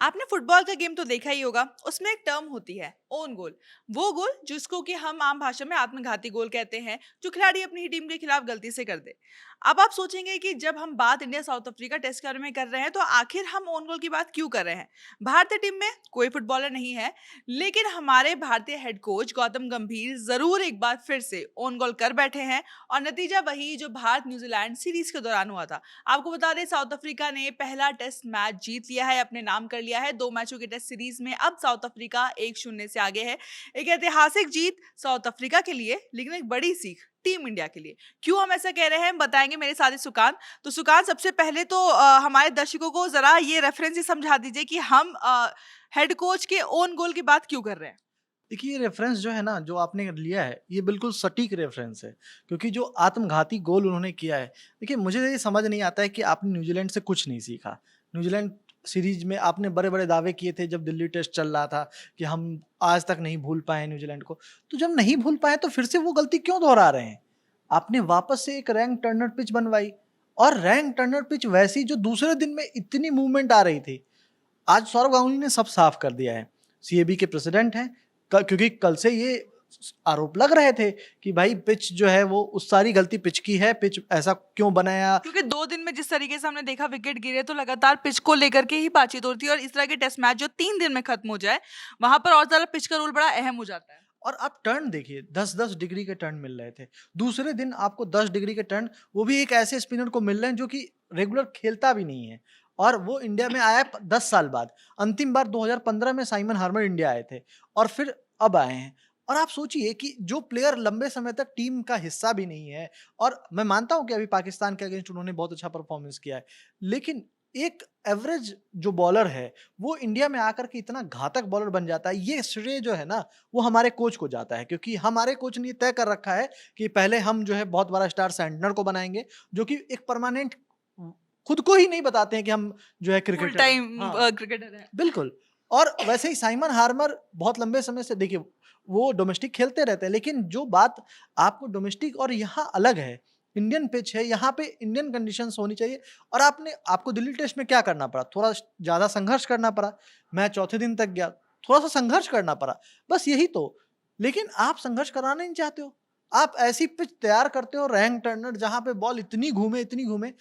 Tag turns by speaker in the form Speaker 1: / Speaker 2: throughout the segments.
Speaker 1: आपने फुटबॉल का गेम तो देखा ही होगा। उसमें एक टर्म होती है ओन गोल। वो गोल जिसको कि हम आम भाषा में आत्मघाती गोल कहते हैं, जो खिलाड़ी अपनी ही टीम के खिलाफ गलती से कर दे। अब आप सोचेंगे कि जब हम बात इंडिया साउथ अफ्रीका टेस्ट के बारे में कर रहे हैं तो आखिर हम ओन गोल की बात क्यों कर रहे हैं। भारतीय टीम में कोई फुटबॉलर नहीं है, लेकिन हमारे भारतीय हेड कोच गौतम गंभीर जरूर एक बार फिर से ओन गोल कर बैठे हैं। और नतीजा वही जो भारत न्यूजीलैंड सीरीज के दौरान हुआ था। आपको बता दें, साउथ अफ्रीका ने पहला टेस्ट मैच जीत लिया है, अपने नाम कर लिया है। 2 मैचों की टेस्ट सीरीज में अब साउथ अफ्रीका 1-0 से आगे है। एक ऐतिहासिक जीत साउथ अफ्रीका के लिए, लेकिन एक बड़ी सीख टीम इंडिया के लिए। क्यों हम ऐसा कह रहे हैं बताएंगे मेरे साथी सुकांत। तो सुकांत, सबसे पहले तो हमारे दर्शकों को जरा ये रेफरेंस ही समझा दीजिए कि हम हेड कोच के ओन गोल की बात क्यों कर रहे हैं।
Speaker 2: देखिए, ये रेफरेंस जो है ना, जो आपने लिया है, ये बिल्कुल सटीक रेफरेंस है, क्योंकि जो आत्मघाती गोल उन्होंने किया है। देखिए, मुझे ये समझ नहीं आता है कि आपने न्यूजीलैंड से कुछ नहीं सीखा। न्यूजीलैंड सीरीज में आपने बड़े-बड़े दावे किए थे जब दिल्ली टेस्ट चल रहा था कि हम आज तक नहीं भूल पाए न्यूजीलैंड को। तो जब नहीं भूल पाए तो फिर से वो गलती क्यों दोहरा रहे हैं? आपने वापस से एक रैंक टर्नर पिच बनवाई, और रैंक टर्नर पिच वैसी जो दूसरे दिन में इतनी मूवमेंट आ रही थी। आज सौरव गांगुली ने सब साफ कर दिया है। सीएबी के प्रेसिडेंट हैं, क्योंकि कल से ये आरोप लग रहे थे कि भाई पिच जो है वो उस सारी गलती पिच की है, पिच ऐसा क्यों बनाया।
Speaker 1: क्योंकि 2 दिन में जिस तरीके से हमने देखा विकेट गिरे, तो लगातार पिच को लेकर के ही बातचीत होती है। और इस तरह के टेस्ट मैच जो 3 दिन में खत्म हो जाए, वहां पर और ज्यादा पिच का रोल बड़ा अहम हो जाता है।
Speaker 2: और आप टर्न देखिए, 10-10 डिग्री के टर्न मिल रहे थे। दूसरे दिन आपको 10 डिग्री के टर्न, वो भी एक ऐसे स्पिनर को मिल रहे हैं जो कि रेगुलर खेलता भी नहीं है, और वो इंडिया में आया है 10 साल बाद। अंतिम बार 2015 में साइमन हार्मर इंडिया आए थे, और फिर अब आए हैं। और आप सोचिए कि जो प्लेयर लंबे समय तक टीम का हिस्सा भी नहीं है, और मैं मानता हूं कि अभी पाकिस्तान के अगेंस्ट उन्होंने बहुत अच्छा परफॉर्मेंस किया है, लेकिन एक एवरेज जो बॉलर है वो इंडिया में आकर के इतना घातक बॉलर बन जाता है, ये श्रेय जो है ना, वो हमारे कोच को जाता है। क्योंकि हमारे कोच ने ये तय कर रखा है कि पहले हम जो है बहुत बड़ा स्टार सैंटनर को बनाएंगे, जो कि एक परमानेंट, खुद को ही नहीं बताते हैं कि हम जो है
Speaker 1: फुल
Speaker 2: क्रिकेटर हैं।
Speaker 1: टाइम
Speaker 2: हाँ,
Speaker 1: क्रिकेटर है।
Speaker 2: बिल्कुल। और वैसे ही साइमन हार्मर बहुत लंबे समय से, देखिए, वो डोमेस्टिक खेलते रहते हैं, लेकिन जो बात आपको डोमेस्टिक और यहाँ अलग है, इंडियन पिच है, यहाँ पे इंडियन कंडीशंस होनी चाहिए। और आपको दिल्ली टेस्ट में क्या करना पड़ा? थोड़ा ज़्यादा संघर्ष करना पड़ा। मैच चौथे दिन तक गया, थोड़ा-सा संघर्ष करना पड़ा, बस यही तो। लेकिन आप संघर्ष कराना नहीं चाहते हो। आप ऐसी पिच तैयार करते हो, रैंक टर्नर, जहाँ पे बॉल इतनी घूमे।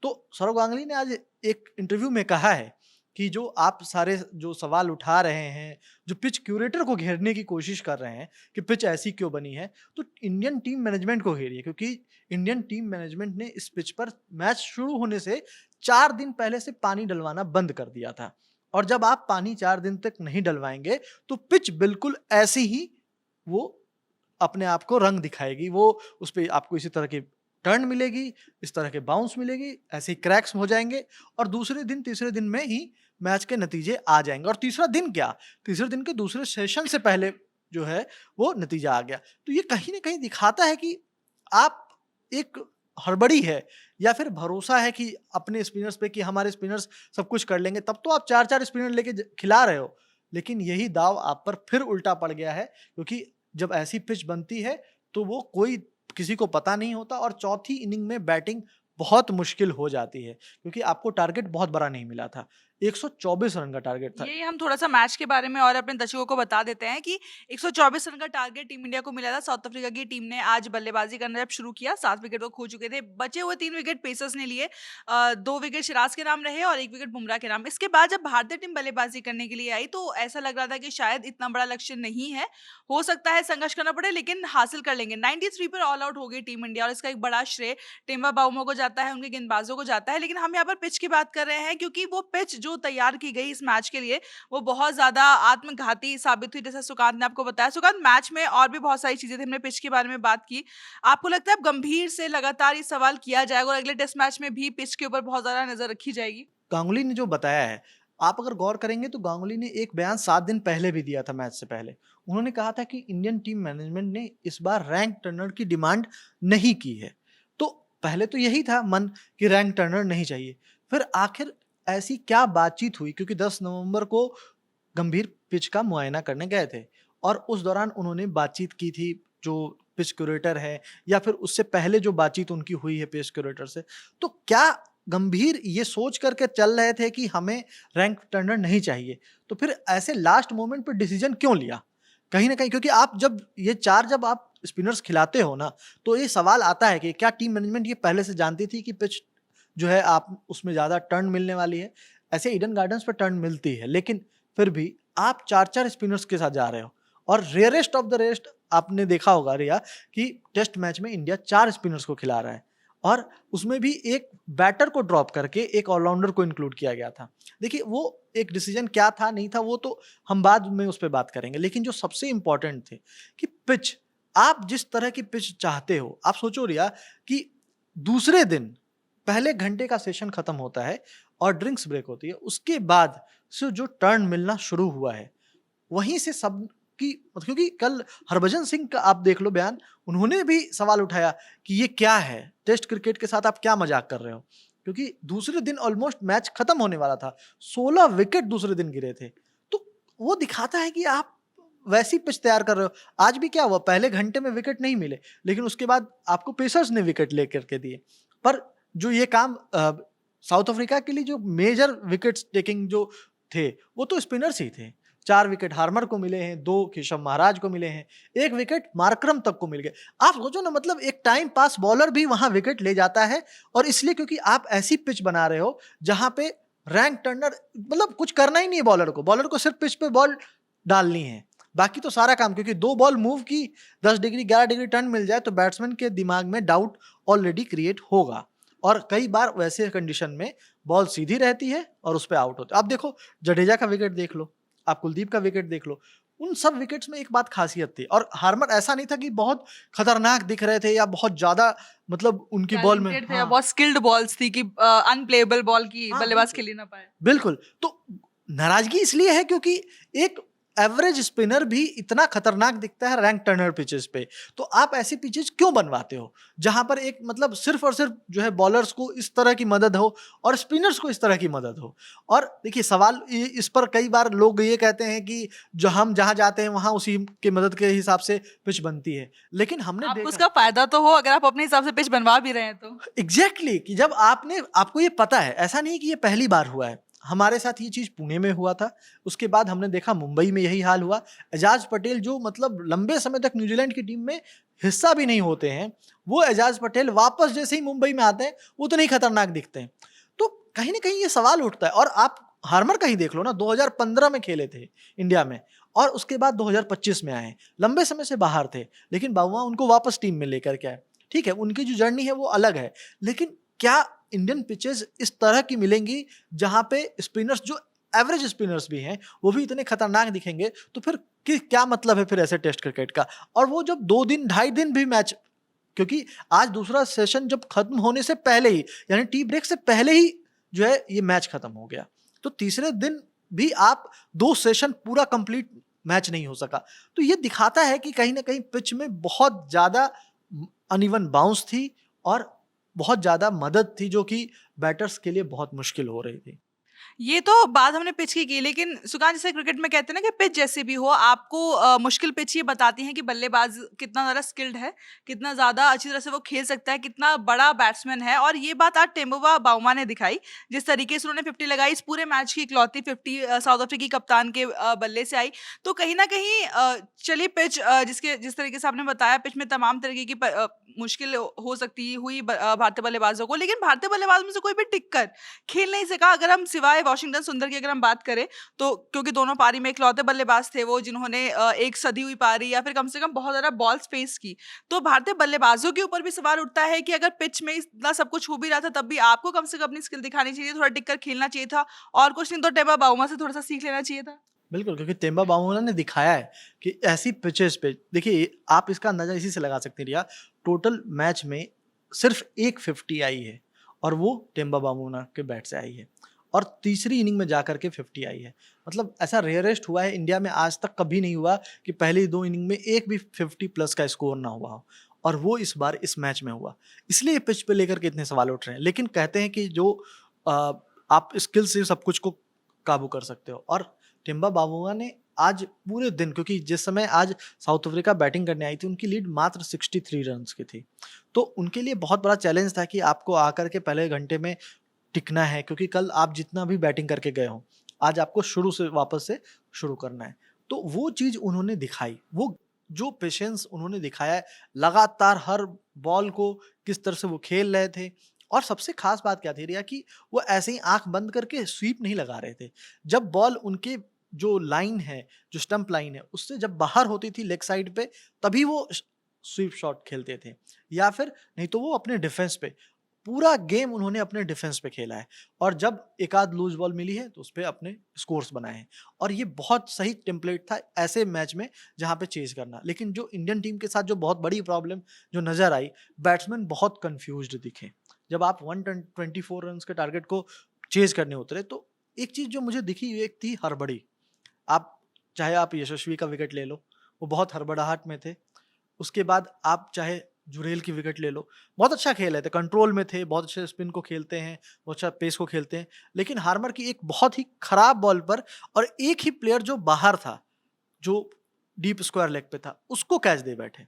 Speaker 2: तो सौरव गांगुली ने आज एक इंटरव्यू में कहा है कि जो आप सारे जो सवाल उठा रहे हैं, जो पिच क्यूरेटर को घेरने की कोशिश कर रहे हैं कि पिच ऐसी क्यों बनी है, तो इंडियन टीम मैनेजमेंट को घेरिए। क्योंकि इंडियन टीम मैनेजमेंट ने इस पिच पर मैच शुरू होने से 4 दिन पहले से पानी डलवाना बंद कर दिया था। और जब आप पानी 4 दिन तक नहीं डलवाएंगे, तो पिच बिल्कुल ऐसी ही वो अपने आप को रंग दिखाएगी। वो उसपे आपको इसी तरह की टर्न मिलेगी, इस तरह के बाउंस मिलेगी, ऐसे ही क्रैक्स हो जाएँगे, और दूसरे दिन, तीसरे दिन में ही मैच के नतीजे आ जाएँगे। और तीसरा दिन क्या, तीसरे दिन के दूसरे सेशन से पहले जो है वो नतीजा आ गया। तो ये कहीं न कहीं दिखाता है कि आप, एक हड़बड़ी है या फिर भरोसा है कि अपने स्पिनर्स पे कि हमारे स्पिनर्स सब कुछ कर लेंगे, तब तो आप 4-4 स्पिनर लेके खिला रहे हो। लेकिन यही दाँव आप पर फिर उल्टा पड़ गया है, क्योंकि जब ऐसी पिच बनती है तो वो कोई किसी को पता नहीं होता, और चौथी इनिंग में बैटिंग बहुत मुश्किल हो जाती है, क्योंकि आपको टारगेट बहुत बड़ा नहीं मिला था। 124 रन का टारगेट था।
Speaker 1: यही हम थोड़ा-सा मैच के बारे में और अपने दर्शकों को बता देते हैं कि 124 रन का टारगेट टीम इंडिया को मिला था। साउथ अफ्रीका की टीम ने आज बल्लेबाजी करना जब शुरू किया, 7 विकेट वो खो चुके थे। बचे हुए 3 विकेट पेसर्स ने लिए। 2 विकेट सिराज के नाम रहे और 1 विकेट बुमराह के नाम। इसके बाद जब भारतीय टीम बल्लेबाजी करने के लिए आई, तो ऐसा लग रहा था कि शायद इतना बड़ा लक्ष्य नहीं है। हो सकता है संघर्ष करना पड़े, लेकिन हासिल कर लेंगे। 93 पर ऑल आउट हो गई टीम इंडिया, और इसका एक बड़ा श्रेय टिम्बा बाउमो को जाता है, उनके गेंदबाजों को जाता है। लेकिन हम यहाँ पर पिच की बात कर रहे हैं, क्योंकि वो पिच जो तैयार की गई इस मैच के लिए, वो बहुत ज़्यादा आत्मघाती साबित हुई, जैसा सुकांत ने आपको बताया। सुकांत, मैच में और भी बहुत सारी चीज़ें थी, हमने पिच के बारे में बात की। आपको लगता है अब गंभीर से लगातार ये सवाल किया जाएगा और अगले टेस्ट मैच में भी पिच के ऊपर बहुत ज़्यादा नज़र रखी जाएगी?
Speaker 2: गांगुली ने जो बताया है, आप अगर गौर करेंगे तो गांगुली ने एक बयान 7 दिन पहले भी दिया था मैच से पहले। उन्होंने कहा था कि इंडियन टीम मैनेजमेंट ने इस बार रैंक टर्नर की डिमांड नहीं की है। तो पहले तो यही था मन कि रैंक टर्नर नहीं चाहिए। फिर आखिर ऐसी क्या बातचीत हुई, क्योंकि 10 नवंबर को गंभीर पिच का मुआयना करने गए थे, और उस दौरान उन्होंने बातचीत की थी जो पिच क्यूरेटर है, या फिर उससे पहले जो बातचीत उनकी हुई है पिच क्यूरेटर से। तो क्या गंभीर ये सोच करके चल रहे थे कि हमें रैंक टर्नर नहीं चाहिए, तो फिर ऐसे लास्ट मोमेंट पे डिसीजन क्यों लिया? कहीं न कहीं क्योंकि आप जब आप स्पिनर्स खिलाते हो ना, तो ये सवाल आता है कि क्या टीम मैनेजमेंट ये पहले से जानती थी कि पिच जो है आप उसमें ज़्यादा टर्न मिलने वाली है? ऐसे ईडन गार्डन्स पे टर्न मिलती है, लेकिन फिर भी आप 4-4 स्पिनर्स के साथ जा रहे हो और रेयरेस्ट ऑफ द रेयरेस्ट आपने देखा होगा रिया कि टेस्ट मैच में इंडिया 4 स्पिनर्स को खिला रहा है और उसमें भी एक बैटर को ड्रॉप करके एक ऑलराउंडर को इंक्लूड किया गया था। देखिए वो एक डिसीजन क्या था नहीं था वो तो हम बाद में उस पे बात करेंगे, लेकिन जो सबसे इम्पोर्टेंट थे कि पिच, आप जिस तरह की पिच चाहते हो, आप सोचो रिया कि दूसरे दिन पहले घंटे का सेशन खत्म होता है और ड्रिंक्स ब्रेक होती है, उसके बाद से जो टर्न मिलना शुरू हुआ है वहीं से सब की, क्योंकि कल हरभजन सिंह का आप देख लो बयान, उन्होंने भी सवाल उठाया कि ये क्या है, टेस्ट क्रिकेट के साथ आप क्या मजाक कर रहे हो, क्योंकि दूसरे दिन ऑलमोस्ट मैच खत्म होने वाला था, 16 विकेट दूसरे दिन गिरे थे। तो वो दिखाता है कि आप वैसी पिच तैयार कर रहे हो। आज भी क्या हुआ, पहले घंटे में विकेट नहीं मिले, लेकिन उसके बाद आपको पेसर्स ने विकेट लेकर के दिए। पर जो ये काम साउथ अफ्रीका के लिए जो मेजर विकेट्स टेकिंग जो थे वो तो स्पिनर्स ही थे। 4 विकेट हार्मर को मिले हैं, 2 केशव महाराज को मिले हैं, 1 विकेट मार्करम तक को मिल गए। आप सोचो ना, मतलब एक टाइम पास बॉलर भी वहां विकेट ले जाता है, और इसलिए क्योंकि आप ऐसी पिच बना रहे हो जहां पे रैंक टर्नर मतलब कुछ करना ही नहीं है, बॉलर को सिर्फ पिच पे बॉल डालनी है, बाकी तो सारा काम, क्योंकि 2 बॉल मूव की 10 डिग्री 11 डिग्री टर्न मिल जाए तो बैट्समैन के दिमाग में डाउट ऑलरेडी क्रिएट होगा, और कई बार वैसे कंडीशन में बॉल सीधी रहती है और उस पर आउट होते। आप देखो जडेजा का विकेट देख लो, आप कुलदीप का विकेट देख लो, उन सब विकेट्स में एक बात खासियत थी, और हार्मर ऐसा नहीं था कि बहुत खतरनाक दिख रहे थे या बहुत ज्यादा मतलब उनकी बॉल में
Speaker 1: टैलेंटेड थे या बहुत स्किल्ड बॉल्स थी कि अनप्लेएबल बॉल की
Speaker 2: हाँ,
Speaker 1: बल्लेबाज
Speaker 2: बिल्कुल।
Speaker 1: खेल ही ना पाए।
Speaker 2: बिल्कुल, तो नाराजगी इसलिए है क्योंकि एक एवरेज स्पिनर भी इतना खतरनाक दिखता है रैंक टर्नर पिचेस पे, तो आप ऐसी पिचेस क्यों बनवाते हो जहां पर एक मतलब सिर्फ और सिर्फ जो है बॉलर्स को इस तरह की मदद हो और स्पिनर्स को इस तरह की मदद हो। और देखिए सवाल इस पर कई बार लोग ये कहते हैं कि जो हम जहां जाते हैं वहां उसी के मदद के हिसाब से पिच बनती है, लेकिन हमने
Speaker 1: आपको
Speaker 2: देखा
Speaker 1: उसका फायदा तो हो अगर आप अपने हिसाब से पिच बनवा भी रहे हैं तो।
Speaker 2: एग्जैक्टली कि जब आपको ये पता है, ऐसा नहीं कि ये पहली बार हुआ है, हमारे साथ ये चीज पुणे में हुआ था, उसके बाद हमने देखा मुंबई में यही हाल हुआ। एजाज पटेल जो मतलब लंबे समय तक न्यूजीलैंड की टीम में हिस्सा भी नहीं होते हैं, वो एजाज पटेल वापस जैसे ही मुंबई में आते हैं वो तो नहीं खतरनाक दिखते हैं। तो कहीं ना कहीं ये सवाल उठता है, और आप हार्मर का ही देख लो ना, 2015 में खेले थे इंडिया में और उसके बाद 2025 में आए, लंबे समय से बाहर थे, लेकिन बाबुआ उनको वापस टीम में लेकर के आए। ठीक है, उनकी जो जर्नी है वो अलग है, लेकिन क्या इंडियन पिचेस इस तरह की मिलेंगी जहां पे स्पिनर्स जो एवरेज स्पिनर्स भी हैं वो भी इतने खतरनाक दिखेंगे, तो फिर क्या मतलब है फिर ऐसे टेस्ट क्रिकेट का। और वो जब 2 दिन 2.5 दिन भी मैच, क्योंकि आज दूसरा सेशन जब खत्म होने से पहले ही यानी टी ब्रेक से पहले ही जो है ये मैच खत्म हो गया, तो तीसरे दिन भी आप 2 सेशन पूरा कंप्लीट मैच नहीं हो सका, तो ये दिखाता है कि कहीं ना कहीं पिच में बहुत ज्यादा अनइवन बाउंस थी और बहुत ज़्यादा मदद थी जो कि बैटर्स के लिए बहुत मुश्किल हो रही थी।
Speaker 1: ये तो बात हमने पिच की लेकिन सुकान जैसे क्रिकेट में कहते हैं ना कि पिच जैसे भी हो आपको मुश्किल पिच ये बताती है कि बल्लेबाज कितना ज़्यादा स्किल्ड है, कितना ज़्यादा अच्छी तरह से वो खेल सकता है, कितना बड़ा बैट्समैन है। और ये बात आज टेम्बोवा बाउमा ने दिखाई, जिस तरीके से उन्होंने 50 लगाई, इस पूरे मैच की इकलौती 50 साउथ अफ्रीकी कप्तान के बल्ले से आई। तो कहीं ना कहीं चलिए पिच जिस तरीके से आपने बताया, पिच में तमाम तरीके की मुश्किल हो सकती हुई भारतीय बल्लेबाजों को, लेकिन भारतीय बल्लेबाज में से कोई भी टिक कर खेल नहीं सका। अगर हम सिवाय वॉशिंगटन सुंदर की अगर हम बात करें तो, क्योंकि दोनों पारी में इकलौते बल्लेबाज थे वो जिन्होंने एक सदी हुई पारी या फिर कम से कम बहुत ज्यादा बॉल्स फेस की, तो भारतीय बल्लेबाजों के ऊपर भी सवाल उठता है कि अगर पिच में इतना सब कुछ हो भी रहा था तब भी आपको कम से कम अपनी स्किल दिखानी चाहिए, थोड़ा टिक कर खेलना चाहिए था, और कुछ नहीं तो टेबा बाउमा से थोड़ा सा सीख लेना चाहिए था।
Speaker 2: बिल्कुल, क्योंकि तेम्बा बाउमोला ने दिखाया है कि ऐसी पिचेस पे देखिए आप इसका अंदाजा इसी से लगा सकते हैं रिया, टोटल मैच में सिर्फ एक 50 आई है और वो टेम्बा बाउमोला के बैट से आई है, और तीसरी इनिंग में जाकर के 50 आई है। मतलब ऐसा रेयरेस्ट हुआ है, इंडिया में आज तक कभी नहीं हुआ कि पहली 2 इनिंग में एक भी 50 प्लस का स्कोर ना हुआ हो, और वो इस बार इस मैच में हुआ। इसलिए पिच पे लेकर के इतने सवाल उठ रहे हैं, लेकिन कहते हैं कि जो आप स्किल से सब कुछ को काबू कर सकते हो, और टिम्बा बावुआ ने आज पूरे दिन, क्योंकि जिस समय आज साउथ अफ्रीका बैटिंग करने आई थी उनकी लीड मात्र 63 रन्स की थी, तो उनके लिए बहुत बड़ा चैलेंज था कि आपको आकर के पहले घंटे में टिकना है, क्योंकि कल आप जितना भी बैटिंग करके गए हो, आज आपको शुरू से वापस से शुरू करना है। तो वो चीज़ उन्होंने दिखाई, वो जो पेशेंस उन्होंने दिखाया है, लगातार हर बॉल को किस तरह से वो खेल रहे थे। और सबसे खास बात क्या थी रिया, कि वो ऐसे ही आँख बंद करके स्वीप नहीं लगा रहे थे। जब बॉल उनके जो लाइन है, जो स्टंप लाइन है, उससे जब बाहर होती थी लेग साइड पे, तभी वो स्वीप शॉट खेलते थे, या फिर नहीं तो वो अपने डिफेंस पे। पूरा गेम उन्होंने अपने डिफेंस पे खेला है, और जब एक आध लूज बॉल मिली है तो उस पे अपने स्कोर्स बनाए हैं। और ये बहुत सही टेम्पलेट था ऐसे मैच में जहाँ पे चेज करना। लेकिन जो इंडियन टीम के साथ जो बहुत बड़ी प्रॉब्लम जो नजर आई, बैट्समैन बहुत कंफ्यूज्ड दिखे। जब आप 124 रन के टारगेट को चेज करने उतरे, तो एक चीज जो मुझे दिखी, एक थी हड़बड़ी। आप चाहे आप यशस्वी का विकेट ले लो, वो बहुत हड़बड़ाहट में थे। उसके बाद आप चाहे जुरेल की विकेट ले लो, बहुत अच्छा खेल रहे थे, कंट्रोल में थे, बहुत अच्छे स्पिन को खेलते हैं, बहुत अच्छा पेस को खेलते हैं। लेकिन हार्मर की एक बहुत ही खराब बॉल पर, और एक ही प्लेयर जो बाहर था, जो डीप स्क्वायर लेग पे था, उसको कैच दे बैठे।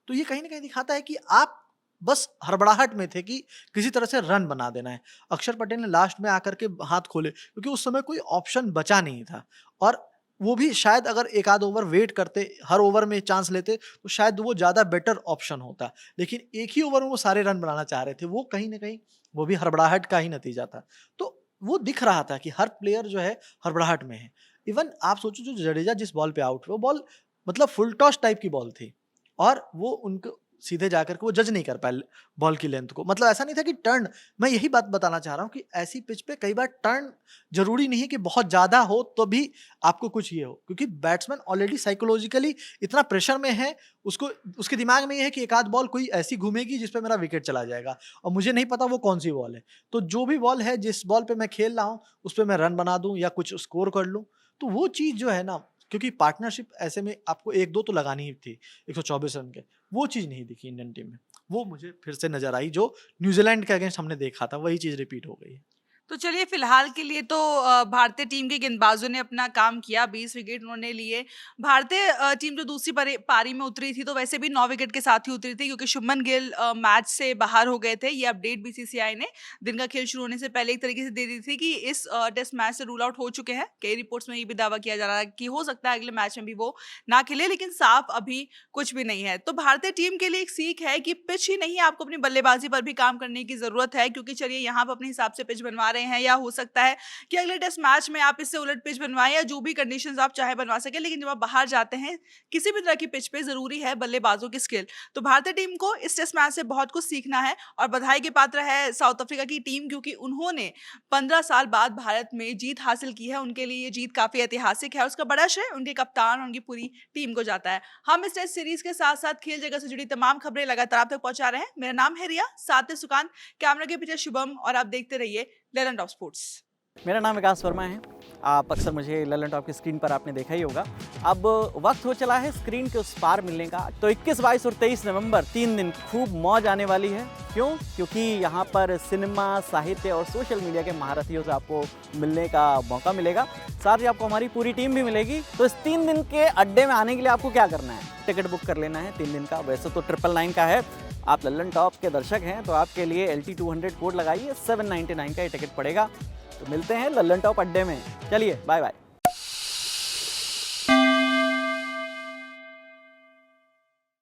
Speaker 2: तो ये कहीं ना कहीं दिखाता है कि आप बस हड़बड़ाहट में थे कि किसी तरह से रन बना देना है। अक्षर पटेल ने लास्ट में आकर के हाथ खोले, क्योंकि उस समय कोई ऑप्शन बचा नहीं था। और वो भी शायद अगर एक आध ओवर वेट करते, हर ओवर में चांस लेते, तो शायद वो ज़्यादा बेटर ऑप्शन होता। लेकिन एक ही ओवर में वो सारे रन बनाना चाह रहे थे, वो कहीं ना कहीं वो भी हड़बड़ाहट का ही नतीजा था। तो वो दिख रहा था कि हर प्लेयर जो है हड़बड़ाहट में है। इवन आप सोचो, जो जडेजा जिस बॉल पे आउट हुए, वो बॉल मतलब फुल टॉस टाइप की बॉल थी, और वो उनको सीधे जाकर के वो जज नहीं कर पाए बॉल की लेंथ को। मतलब ऐसा नहीं था कि टर्न, मैं यही बात बताना चाह रहा हूँ कि ऐसी पिच पे कई बार टर्न जरूरी नहीं है कि बहुत ज्यादा हो तो भी आपको कुछ ये हो, क्योंकि बैट्समैन ऑलरेडी साइकोलॉजिकली इतना प्रेशर में है, उसको उसके दिमाग में ये है कि एक आध बॉल कोई ऐसी घूमेगी जिसपे मेरा विकेट चला जाएगा, और मुझे नहीं पता वो कौन सी बॉल है। तो जो भी बॉल है, जिस बॉल पे मैं खेल रहा हूँ, उस पर मैं रन बना दूं या कुछ स्कोर कर लूं। तो वो चीज जो है ना, क्योंकि पार्टनरशिप ऐसे में आपको एक दो तो लगानी ही थी 124 रन के, वो चीज़ नहीं दिखी इंडियन टीम में। वो मुझे फिर से नज़र आई, जो न्यूज़ीलैंड के अगेंस्ट हमने देखा था, वही चीज़ रिपीट हो गई है।
Speaker 1: तो चलिए फिलहाल के लिए तो भारतीय टीम के गेंदबाजों ने अपना काम किया, 20 विकेट उन्होंने लिए। भारतीय टीम जो दूसरी पारी में उतरी थी, तो वैसे भी 9 विकेट के साथ ही उतरी थी, क्योंकि शुभमन गिल मैच से बाहर हो गए थे। ये अपडेट बीसीसीआई ने दिन का खेल शुरू होने से पहले एक तरीके से दे दी थी कि इस टेस्ट मैच से रूल आउट हो चुके हैं। कई रिपोर्ट्स में ये भी दावा किया जा रहा है कि हो सकता है अगले मैच में भी वो ना खेले, लेकिन साफ अभी कुछ भी नहीं है। तो भारतीय टीम के लिए एक सीख है कि पिच ही नहीं, आपको अपनी बल्लेबाजी पर भी काम करने की जरूरत है, क्योंकि चलिए यहाँ पर अपने हिसाब से पिच बनवा रहे हैं, या हो सकता है कि अगले टेस्ट मैच में आप इससे उलट पिच बनवाएं, या जो भी कंडीशंस आप चाहे बनवा सके, लेकिन जब आप बाहर जाते हैं किसी भी तरह की पिच पे, जरूरी है बल्लेबाजों की स्किल। तो भारतीय टीम को इस टेस्ट मैच से बहुत कुछ सीखना है, और बधाई के पात्र है साउथ अफ्रीका की टीम, क्योंकि उन्होंने 15 साल बाद भारत में जीत हासिल की है। उनके लिए ये जीत काफी ऐतिहासिक है, और उसका बड़ा श्रेय उनके कप्तान और उनकी पूरी टीम को जाता है। हम इस टेस्ट सीरीज के साथ साथ खेल जगत से जुड़ी तमाम खबरें लगातार आप तक पहुंचा रहे हैं। मेरा नाम है रिया, साथ में सुकांत, कैमरा के पीछे शुभम, और आप देखते रहिए ललन टॉप स्पोर्ट्स।
Speaker 3: मेरा नाम विकास वर्मा है। आप अक्सर मुझे ललन टॉप की स्क्रीन पर आपने देखा ही होगा। अब वक्त हो चला है स्क्रीन के उस पार मिलने का। तो 21, 22 और 23 नवंबर 3 दिन खूब मौज आने वाली है। क्यों? क्योंकि यहाँ पर सिनेमा, साहित्य और सोशल मीडिया के महारथियों से आपको मिलने का मौका मिलेगा। साथ ही आपको हमारी पूरी टीम भी मिलेगी। तो इस 3 दिन के अड्डे में आने के लिए आपको क्या करना है? टिकट बुक कर लेना है 3 दिन का। वैसे तो 999 का है। आप ललन टॉप के दर्शक हैं तो आपके लिए LT200 कोड लगाइए, 799 का ये टिकट पड़ेगा। तो मिलते हैं ललन टॉप अड्डे में। चलिए बाय बाय।